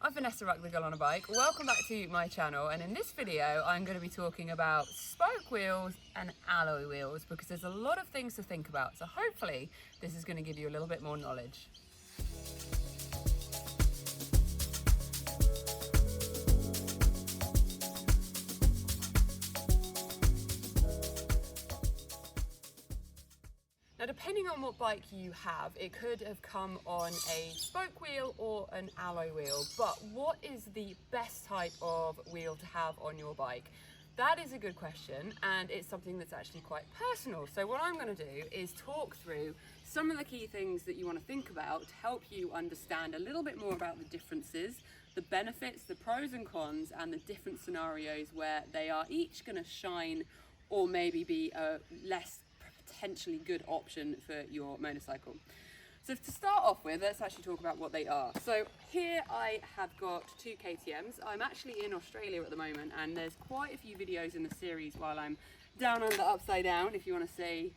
I'm Vanessa Ruck, the girl on a bike. Welcome back to my channel, and in this video I'm going to be talking about spoke wheels and alloy wheels because there's a lot of things to think about, so hopefully this is going to give you a little bit more knowledge. Now, depending on what bike you have, it could have come on a spoke wheel or an alloy wheel, but what is the best type of wheel to have on your bike? That is a good question, and it's something that's actually quite personal. So what I'm going to do is talk through some of the key things that you want to think about to help you understand a little bit more about the differences, the benefits, the pros and cons, and the different scenarios where they are each going to shine or maybe be a less potentially good option for your motorcycle. So to start off with, let's actually talk about what they are. So here I have got two KTMs. I'm actually in Australia at the moment, and there's quite a few videos in the series while I'm down under upside down. If you want to see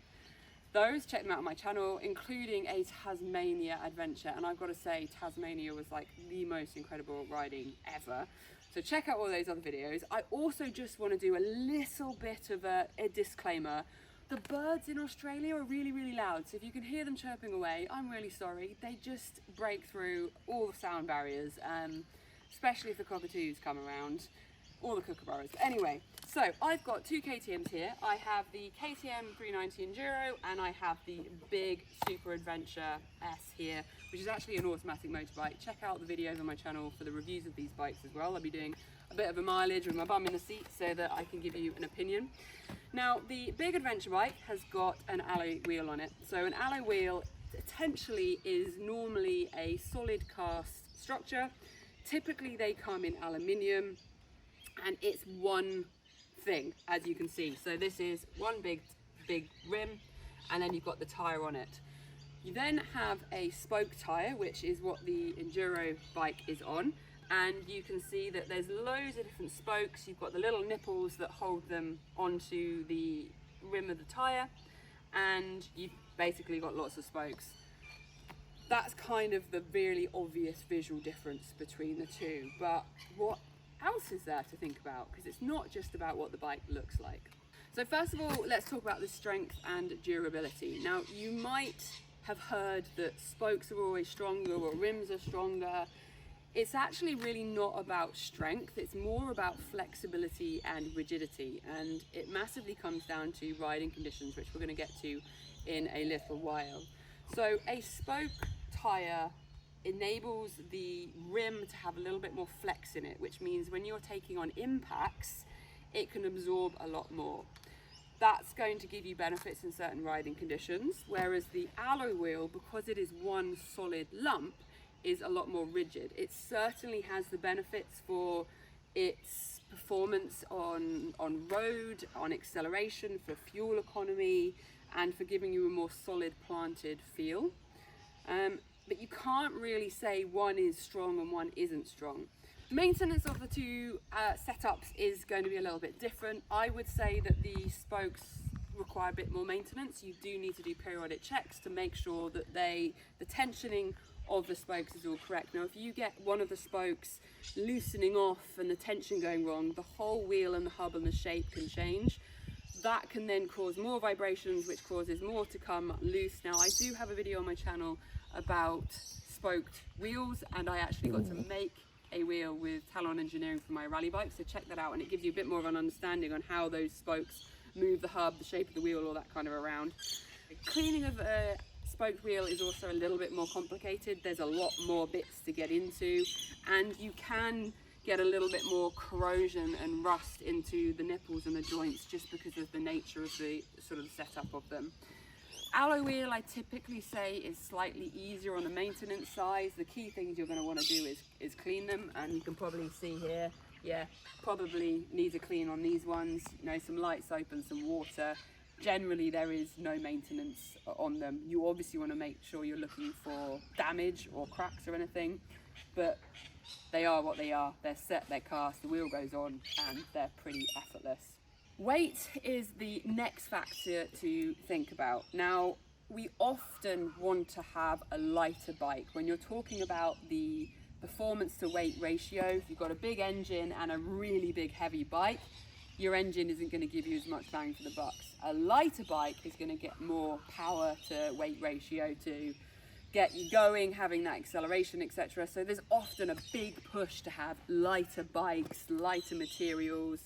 those, check them out on my channel, including a Tasmania adventure. And I've got to say, Tasmania was like the most incredible riding ever. So check out all those other videos. I also just want to do a little bit of a disclaimer. The birds in Australia are really, really loud, so if you can hear them chirping away, I'm really sorry. They just break through all the sound barriers, especially if the cockatoos come around, or the kookaburras. But anyway, so I've got two KTMs here. I have the KTM 390 Enduro, and I have the big Super Adventure S here, which is actually an automatic motorbike. Check out the videos on my channel for the reviews of these bikes as well. I'll be doing a bit of a mileage with my bum in the seat so that I can give you an opinion. Now, the big adventure bike has got an alloy wheel on it. So an alloy wheel potentially is normally a solid cast structure. Typically they come in aluminium, and it's one thing, as you can see. So this is one big rim, and then you've got the tyre on it. You then have a spoke tyre, which is what the Enduro bike is on. And you can see that there's loads of different spokes. You've got the little nipples that hold them onto the rim of the tyre, and you've basically got lots of spokes. That's kind of the really obvious visual difference between the two, but what else is there to think about? Because it's not just about what the bike looks like. So first of all, let's talk about the strength and durability. Now, you might have heard that spokes are always stronger or rims are stronger. It's actually really not about strength, it's more about flexibility and rigidity, and it massively comes down to riding conditions, which we're going to get to in a little while. So a spoke tyre enables the rim to have a little bit more flex in it, which means when you're taking on impacts, it can absorb a lot more. That's going to give you benefits in certain riding conditions, whereas the alloy wheel, because it is one solid lump, is a lot more rigid. It certainly has the benefits for its performance on road, on acceleration, for fuel economy, and for giving you a more solid planted feel. But you can't really say one is strong and one isn't strong. Maintenance of the two setups is going to be a little bit different. I would say that the spokes require a bit more maintenance. You do need to do periodic checks to make sure that the tensioning of the spokes is all correct. Now, if you get one of the spokes loosening off and the tension going wrong, the whole wheel and the hub and the shape can change. That can then cause more vibrations, which causes more to come loose. Now, I do have a video on my channel about spoked wheels, and I actually got to make a wheel with Talon Engineering for my rally bike, so check that out, and it gives you a bit more of an understanding on how those spokes move the hub, the shape of the wheel, all that kind of around. Cleaning of a spoked wheel is also a little bit more complicated. There's a lot more bits to get into, and you can get a little bit more corrosion and rust into the nipples and the joints just because of the nature of the sort of setup of them. Alloy wheel, I typically say, is slightly easier on the maintenance side. The key things you're going to want to do is clean them, and you can probably see here, yeah, probably needs a clean on these ones, you know, some light soap and some water. Generally there is no maintenance on them. You obviously want to make sure you're looking for damage or cracks or anything, but they are what they are. They're set, they're cast, the wheel goes on, and they're pretty effortless. Weight is the next factor to think about. Now, we often want to have a lighter bike. When you're talking about the performance to weight ratio. If you've got a big engine and a really big heavy bike, your engine isn't going to give you as much bang for the bucks. A lighter bike is going to get more power to weight ratio to get you going, having that acceleration, etc. So there's often a big push to have lighter bikes, lighter materials,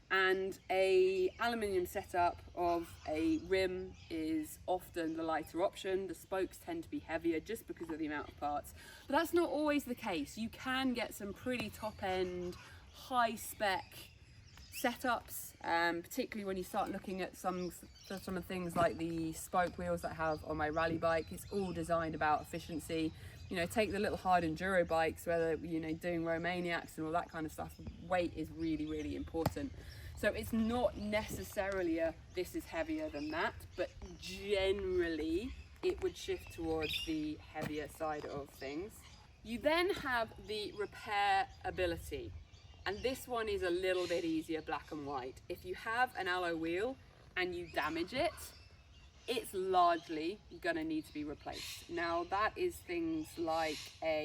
and a aluminium setup of a rim is often the lighter option. The spokes tend to be heavier just because of the amount of parts, but that's not always the case. You can get some pretty top end, high spec setups, particularly when you start looking at some of things like the spoke wheels that I have on my rally bike. It's all designed about efficiency. You know, take the little hard enduro bikes, whether, you know, doing Romaniacs and all that kind of stuff, weight is really, really important. So it's not necessarily a this is heavier than that, but generally it would shift towards the heavier side of things. You then have the repairability. And this one is a little bit easier, black and white. If you have an alloy wheel and you damage it, it's largely gonna need to be replaced. Now that is things like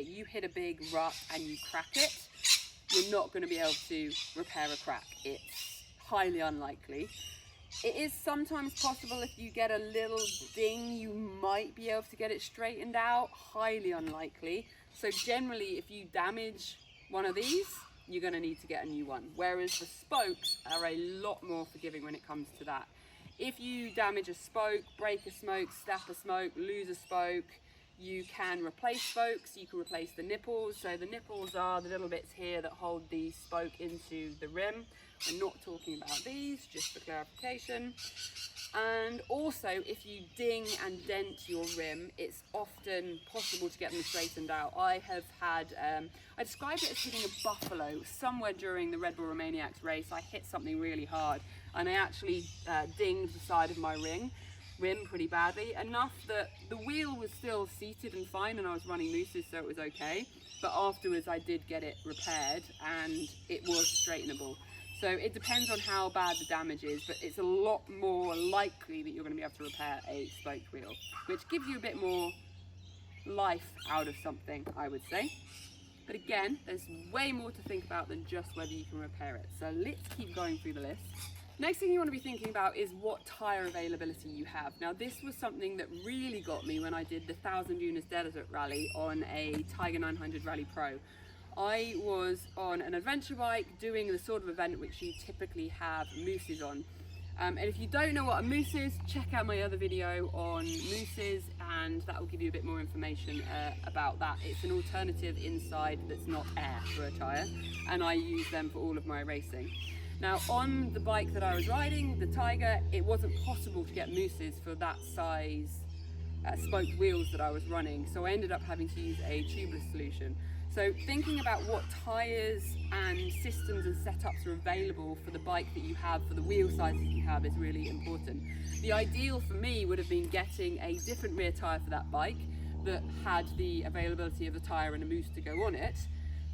you hit a big rut and you crack it, you're not gonna be able to repair a crack. It's highly unlikely. It is sometimes possible if you get a little ding, you might be able to get it straightened out, highly unlikely. So generally, if you damage one of these, you're going to need to get a new one. Whereas the spokes are a lot more forgiving when it comes to that. If you damage a spoke, break a spoke, snap a spoke, lose a spoke, you can replace spokes, you can replace the nipples. So the nipples are the little bits here that hold the spoke into the rim. We're not talking about these, just for clarification. And also, if you ding and dent your rim, it's often possible to get them straightened out. I have had, I described it as hitting a buffalo. Somewhere during the Red Bull Romaniacs race, I hit something really hard, and I actually dinged the side of my rim pretty badly, enough that the wheel was still seated and fine, and I was running looses, so it was okay. But afterwards, I did get it repaired, and it was straightenable. So it depends on how bad the damage is, but it's a lot more likely that you're going to be able to repair a spoked wheel, which gives you a bit more life out of something, I would say. But again, there's way more to think about than just whether you can repair it. So let's keep going through the list. Next thing you want to be thinking about is what tyre availability you have. Now this was something that really got me when I did the 1000 Units Desert Rally on a Tyre 900 Rally Pro. I was on an adventure bike doing the sort of event which you typically have mousses on. And if you don't know what a mousse is, check out my other video on mousses, and that will give you a bit more information about that. It's an alternative inside that's not air for a tyre, and I use them for all of my racing. Now on the bike that I was riding, the Tyre, it wasn't possible to get mousses for that size spoked wheels that I was running, so I ended up having to use a tubeless solution. So thinking about what tyres and systems and setups are available for the bike that you have, for the wheel sizes you have, is really important. The ideal for me would have been getting a different rear tyre for that bike that had the availability of the tyre and a mousse to go on it.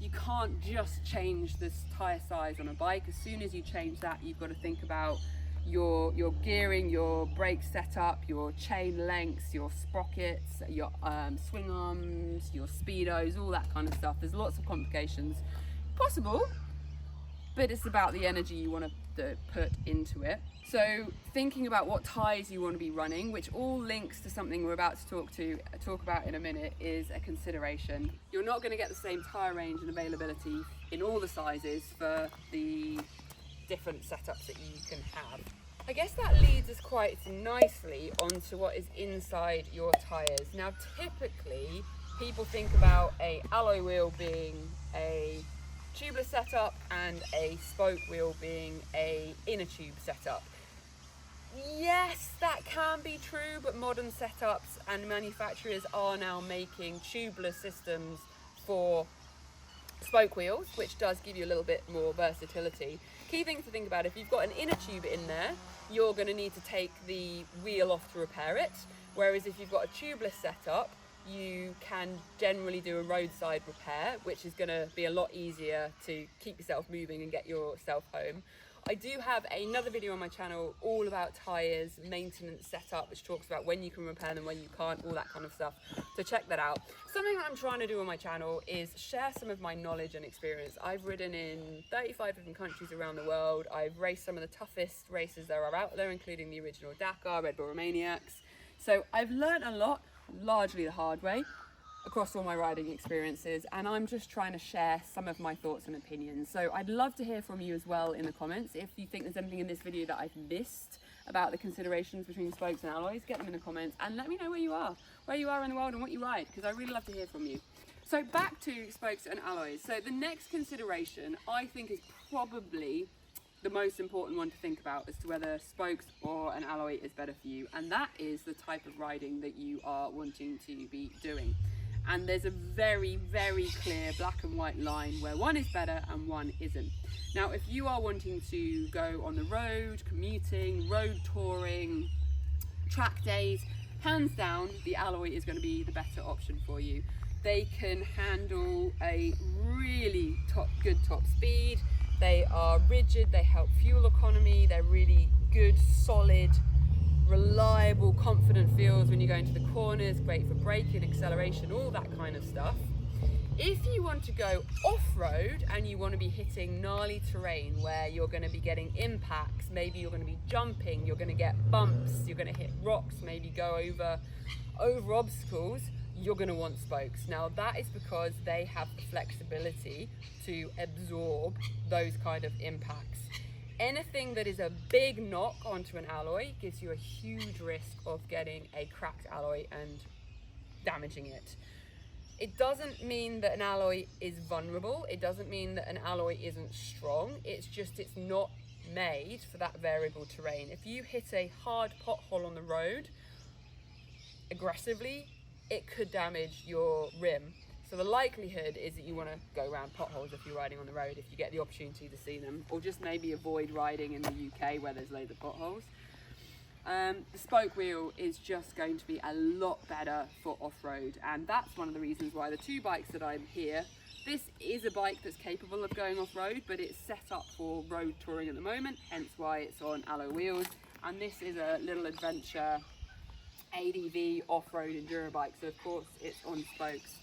You can't just change this tyre size on a bike. As soon as you change that, you've got to think about your gearing, your brake setup, your chain lengths, your sprockets, your swing arms, your speedos, all that kind of stuff. There's lots of complications possible, but it's about the energy you want to put into it. So thinking about what tyres you want to be running, which all links to something we're about to talk about in a minute, is a consideration. You're not going to get the same tyre range and availability in all the sizes for the different setups that you can have. I guess that leads us quite nicely onto what is inside your tyres. Now typically people think about a alloy wheel being a tubeless setup and a spoke wheel being a inner tube setup. Yes, that can be true, but modern setups and manufacturers are now making tubeless systems for spoke wheels, which does give you a little bit more versatility. Key thing to think about: if you've got an inner tube in there, you're going to need to take the wheel off to repair it, whereas if you've got a tubeless setup, you can generally do a roadside repair, which is going to be a lot easier to keep yourself moving and get yourself home. I do have another video on my channel all about tyres, maintenance setup, which talks about when you can repair them, when you can't, all that kind of stuff. So check that out. Something that I'm trying to do on my channel is share some of my knowledge and experience. I've ridden in 35 different countries around the world. I've raced some of the toughest races there are out there, including the original Dakar, Red Bull Romaniacs. So I've learned a lot, largely the hard way, across all my riding experiences, and I'm just trying to share some of my thoughts and opinions. So I'd love to hear from you as well in the comments. If you think there's anything in this video that I've missed about the considerations between spokes and alloys, get them in the comments and let me know where you are in the world and what you ride, because I really love to hear from you. So back to spokes and alloys. So the next consideration I think is probably the most important one to think about as to whether spokes or an alloy is better for you, and that is the type of riding that you are wanting to be doing. And there's a very, very clear black and white line where one is better and one isn't. Now, if you are wanting to go on the road, commuting, road touring, track days, hands down, the alloy is going to be the better option for you. They can handle a really good top speed. They are rigid, they help fuel economy, they're really good, solid, reliable, confident feels when you go into the corners, great for braking, acceleration, all that kind of stuff. If you want to go off-road and you want to be hitting gnarly terrain where you're going to be getting impacts, maybe you're going to be jumping, you're going to get bumps, you're going to hit rocks, maybe go over obstacles, you're going to want spokes. Now that is because they have the flexibility to absorb those kind of impacts. Anything that is a big knock onto an alloy gives you a huge risk of getting a cracked alloy and damaging it. It doesn't mean that an alloy is vulnerable. It doesn't mean that an alloy isn't strong. It's just it's not made for that variable terrain. If you hit a hard pothole on the road aggressively, it could damage your rim. So the likelihood is that you want to go around potholes if you're riding on the road, if you get the opportunity to see them, or just maybe avoid riding in the UK where there's loads of potholes. The spoke wheel is just going to be a lot better for off-road, and that's one of the reasons why the two bikes that I'm here, this is a bike that's capable of going off-road, but it's set up for road touring at the moment, hence why it's on alloy wheels, and this is a little adventure ADV off-road enduro bike, so of course it's on spokes.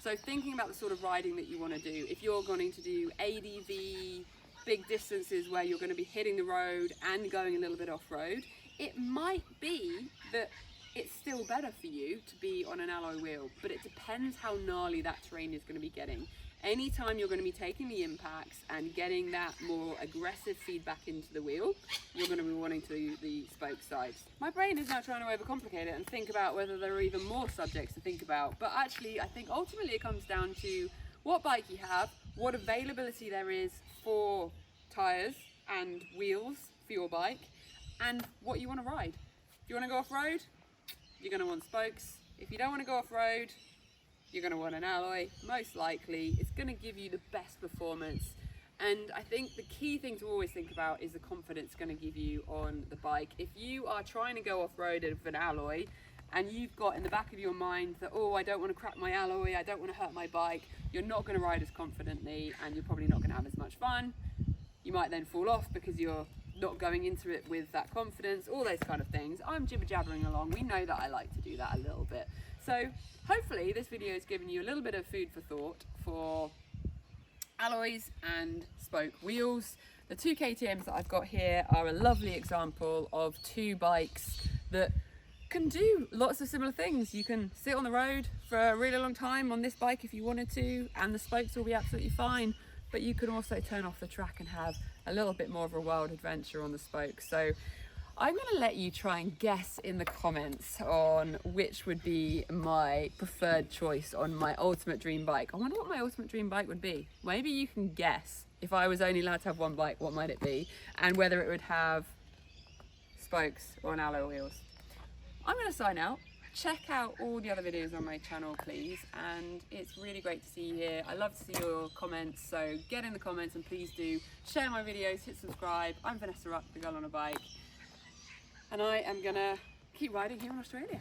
So thinking about the sort of riding that you want to do, if you're going to do ADV, big distances where you're going to be hitting the road and going a little bit off-road, it might be that it's still better for you to be on an alloy wheel, but it depends how gnarly that terrain is going to be getting. Anytime you're going to be taking the impacts and getting that more aggressive feedback into the wheel, you're going to be wanting to do the spoke sides. My brain is now trying to overcomplicate it and think about whether there are even more subjects to think about, but actually I think ultimately it comes down to what bike you have, what availability there is for tyres and wheels for your bike, and what you want to ride. If you want to go off-road, you're going to want spokes. If you don't want to go off-road, you're going to want an alloy. Most likely it's going to give you the best performance, and I think the key thing to always think about is the confidence it's going to give you on the bike. If you are trying to go off-road with an alloy and you've got in the back of your mind that, oh, I don't want to crack my alloy, I don't want to hurt my bike, you're not going to ride as confidently and you're probably not going to have as much fun. You might then fall off because you're not going into it with that confidence, all those kind of things. I'm jibber-jabbering along. We know that I like to do that a little bit. So hopefully this video has given you a little bit of food for thought for alloys and spoke wheels. The two KTMs that I've got here are a lovely example of two bikes that can do lots of similar things. You can sit on the road for a really long time on this bike if you wanted to, and the spokes will be absolutely fine, but you can also turn off the track and have a little bit more of a wild adventure on the spokes. So I'm going to let you try and guess in the comments on which would be my preferred choice on my ultimate dream bike. I wonder what my ultimate dream bike would be. Maybe you can guess, if I was only allowed to have one bike, what might it be, and whether it would have spokes or an alloy wheels. I'm going to sign out. Check out all the other videos on my channel, please, and it's really great to see you here. I love to see your comments, so get in the comments and please do share my videos, hit subscribe. I'm Vanessa Ruck, the girl on a bike, and I am gonna keep riding here in Australia.